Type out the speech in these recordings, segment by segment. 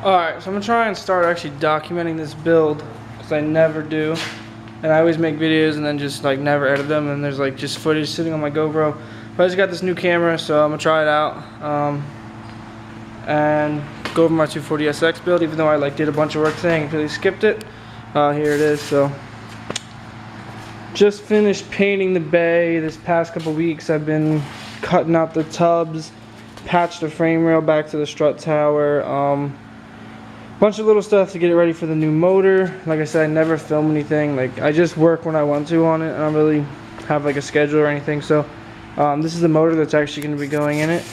Alright, so I'm gonna try and start actually documenting this build, because I never do. And I always make videos and then just like never edit them, and there's like just footage sitting on my GoPro. But I just got this new camera, so I'm gonna try it out. And go over my 240SX build, even though I like did a bunch of work today and really skipped it. Here it is. So just finished painting the bay this past couple weeks. I've been cutting out the tubs, patched the frame rail back to the strut tower, bunch of little stuff to get it ready for the new motor. Like I said, I never film anything. Like, I just work when I want to on it. I don't really have like a schedule or anything. So this is the motor that's actually going to be going in it.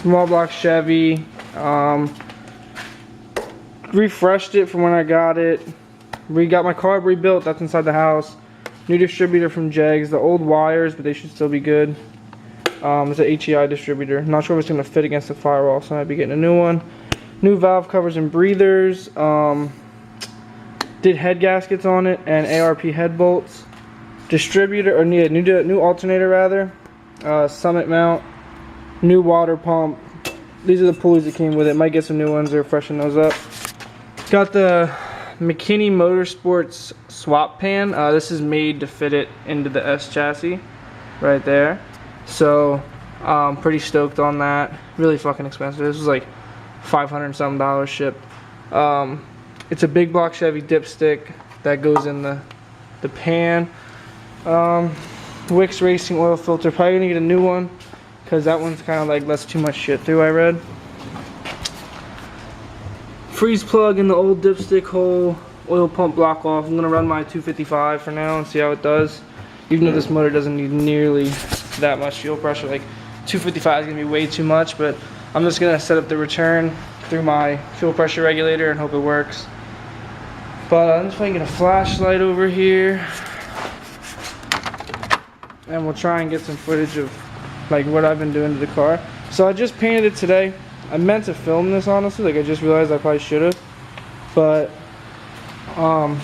Small block Chevy. Refreshed it from when I got it. Got my carb rebuilt. That's inside the house. New distributor from Jegs. The old wires, but they should still be good. It's an HEI distributor. Not sure if it's going to fit against the firewall, so I might be getting a new one. New valve covers and breathers. Did head gaskets on it and ARP head bolts. Distributor, or new alternator rather. Summit mount. New water pump. These are the pulleys that came with it. Might get some new ones or freshen those up. Got the Mckinney Motorsports swap pan. This is made to fit it into the S chassis right there. So I'm pretty stoked on that. Really fucking expensive. This was like $500 and something shipped. It's a big block Chevy dipstick that goes in the pan. Wix racing oil filter. Probably gonna get a new one because that one's kind of like lets too much shit through, I read. Freeze plug in the old dipstick hole. Oil pump block off. I'm gonna run my 255 for now and see how it does. Even though this motor doesn't need nearly that much fuel pressure, like 255 is gonna be way too much, but I'm just gonna set up the return through my fuel pressure regulator and hope it works. But I'm just trying to get a flashlight over here, and we'll try and get some footage of like what I've been doing to the car. So I just painted it today. I meant to film this honestly, like I just realized I probably should have, but I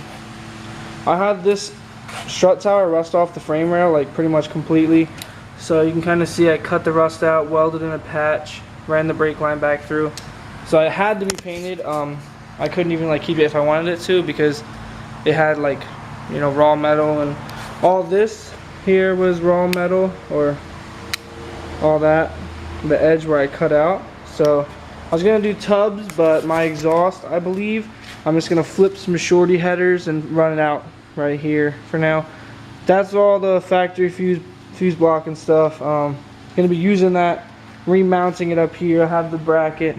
had this strut tower rust off the frame rail like pretty much completely. So you can kind of see I cut the rust out, welded in a patch, ran the brake line back through. So it had to be painted. I couldn't even like keep it if I wanted it to because it had like, you know, raw metal, and all this here was raw metal, or all that, the edge where I cut out. So I was gonna do tubs, but my exhaust, I believe, I'm just gonna flip some shorty headers and run it out right here for now. That's all the factory fuse block and stuff. Gonna be using that, remounting it up here. I have the bracket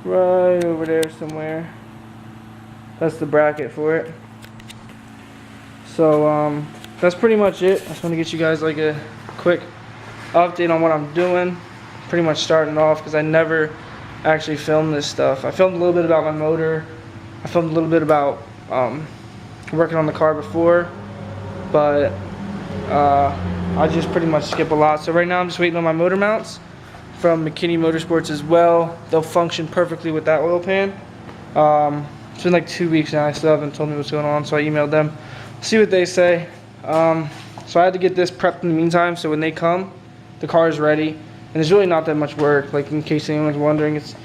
right over there somewhere. That's the bracket for it. So that's pretty much it. I just want to get you guys like a quick update on what I'm doing. Pretty much starting off because I never actually filmed this stuff. I filmed a little bit about my motor. I filmed a little bit about working on the car before, but I just pretty much skip a lot. So right now I'm just waiting on my motor mounts from Mckinney Motorsports as well. They'll function perfectly with that oil pan. It's been like 2 weeks now. I still haven't told me what's going on, so I emailed them. See what they say. So I had to get this prepped in the meantime, so when they come, the car is ready. And there's really not that much work. Like, in case anyone's wondering, it's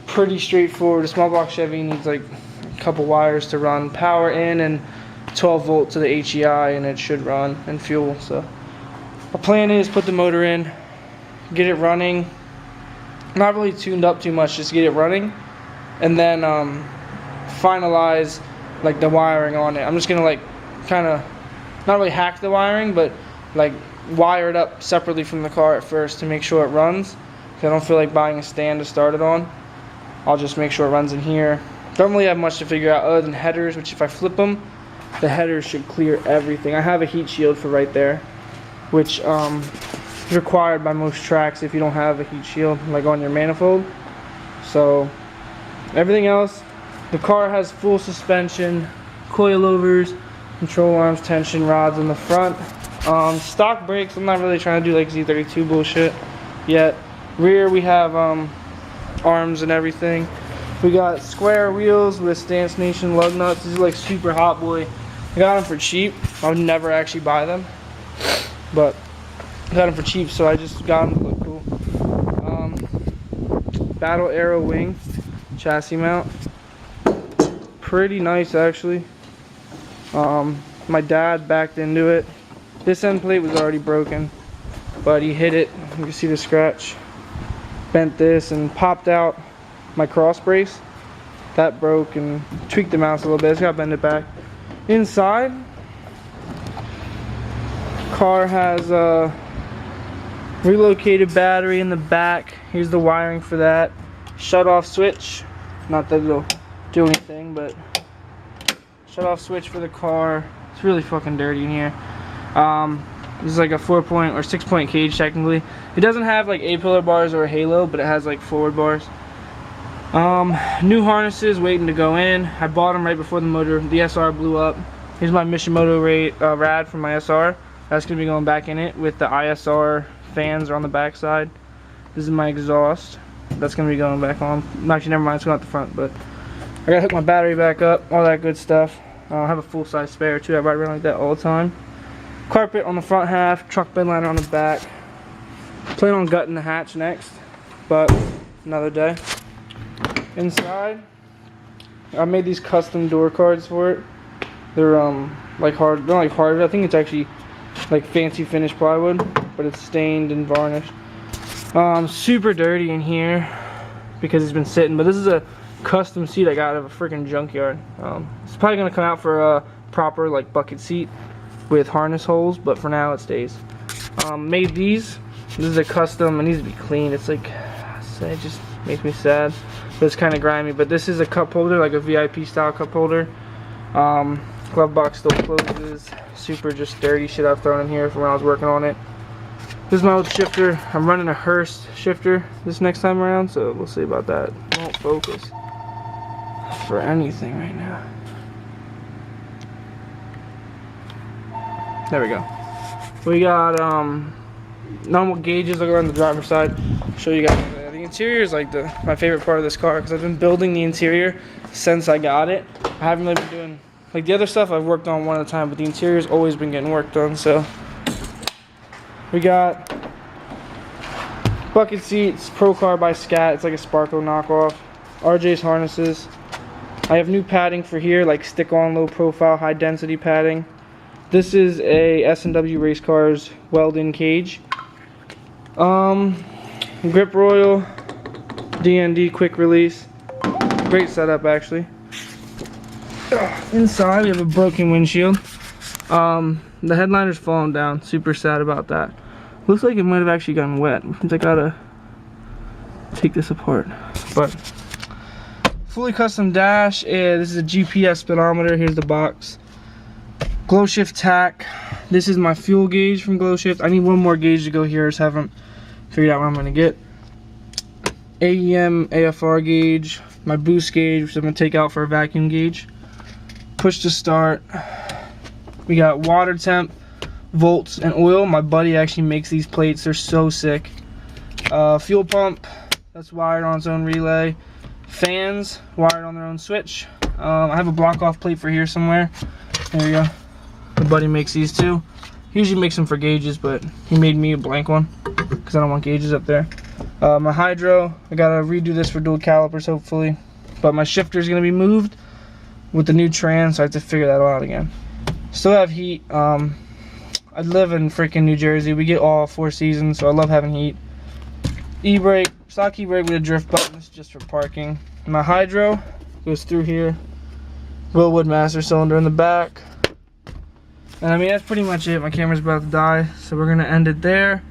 pretty straightforward. A small block Chevy needs like a couple wires to run power in and 12 volt to the HEI, and it should run, and fuel. So our plan is put the motor in, get it running, not really tuned up too much, just get it running, and then finalize like the wiring on it. I'm just gonna like kind of not really hack the wiring, but like wire it up separately from the car at first to make sure it runs, because I don't feel like buying a stand to start it on. I'll just make sure it runs in here. Don't really have much to figure out other than headers, which if I flip them, the headers should clear everything. I have a heat shield for right there, which is required by most tracks if you don't have a heat shield like on your manifold. So everything else, the car has full suspension, coilovers, control arms, tension rods in the front. Stock brakes, I'm not really trying to do like Z32 bullshit yet. Rear we have arms and everything. We got square wheels with Stance Nation lug nuts. These are like super hot boy. I got them for cheap. I would never actually buy them, but I got them for cheap, so I just got them to look cool. Battle Arrow wing chassis mount. Pretty nice actually. My dad backed into it. This end plate was already broken, but he hit it. You can see the scratch. Bent this and popped out my cross brace. That broke and tweaked the mounts a little bit. It's got to bend it back. Inside, car has a relocated battery in the back. Here's the wiring for that. Shut off switch. Not that it'll do anything, but shut off switch for the car. It's really fucking dirty in here. This is like a 4-point or 6-point cage technically. It doesn't have like A-pillar bars or a halo, but it has like forward bars. New harnesses waiting to go in. I bought them right before the SR blew up. Here's my Mishimoto rad from my SR. That's gonna be going back in it with the ISR fans are on the back side. This is my exhaust. That's gonna be going back on. Actually, never mind, it's going out the front, but I gotta hook my battery back up, all that good stuff. I have a full-size spare too. I ride around like that all the time. Carpet on the front half, truck bed liner on the back. Plan on gutting the hatch next, but another day. Inside, I made these custom door cards for it. They're like hard, they're not like hard. I think it's actually like fancy finished plywood, but it's stained and varnished. Super dirty in here because it's been sitting, but this is a custom seat I got out of a freaking junkyard. It's probably gonna come out for a proper like bucket seat with harness holes, but for now it stays. Made these. This is a custom. It needs to be clean. It's like, it just makes me sad, but it's kind of grimy. But this is a cup holder, like a VIP style cup holder. Glove box still closes. Super just dirty shit I've thrown in here from when I was working on it. This is my old shifter. I'm running a Hurst shifter this next time around, so we'll see about that. It won't focus for anything right now. There we go. We got normal gauges. I'll go around the driver's side, show you guys. The interior is like my favorite part of this car because I've been building the interior since I got it. I haven't really been doing like the other stuff I've worked on one at a time, but the interior's always been getting worked on. So we got bucket seats, Pro Car by Scat. It's like a Sparco knockoff. RJ's harnesses. I have new padding for here, like stick-on, low profile, high density padding. This is a S&W Race Cars weld-in cage. Grip Royal, DND quick release. Great setup actually. Inside we have a broken windshield. The headliner's falling down. Super sad about that. Looks like it might have actually gotten wet. I gotta take this apart. But fully custom dash. This is a GPS speedometer. Here's the box. Glow shift tack. This is my fuel gauge from Glow Shift. I need one more gauge to go here. I just haven't figured out what I'm gonna get. AEM AFR gauge. My boost gauge, which I'm gonna take out for a vacuum gauge. Push to start. We got water temp, volts, and oil. My buddy actually makes these plates. They're so sick. Fuel pump. That's wired on its own relay. Fans wired on their own switch. I have a block off plate for here somewhere. There you go. My buddy makes these too. He usually makes them for gauges, but he made me a blank one because I don't want gauges up there. My hydro, I gotta redo this for dual calipers hopefully, but my shifter is gonna be moved with the new trans, so I have to figure that out again. Still have heat. I live in freaking New Jersey. We get all 4 seasons, so I love having heat. E-brake, stock e-brake with a drift button. This is just for parking. My hydro goes through here. Willwood master cylinder in the back. And I mean, that's pretty much it. My camera's about to die, so we're gonna end it there.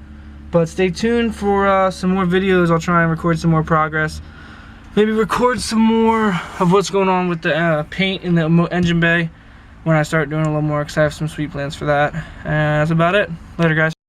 But stay tuned for some more videos. I'll try and record some more progress. Maybe record some more of what's going on with the paint in the engine bay when I start doing a little more, because I have some sweet plans for that. And that's about it. Later, guys.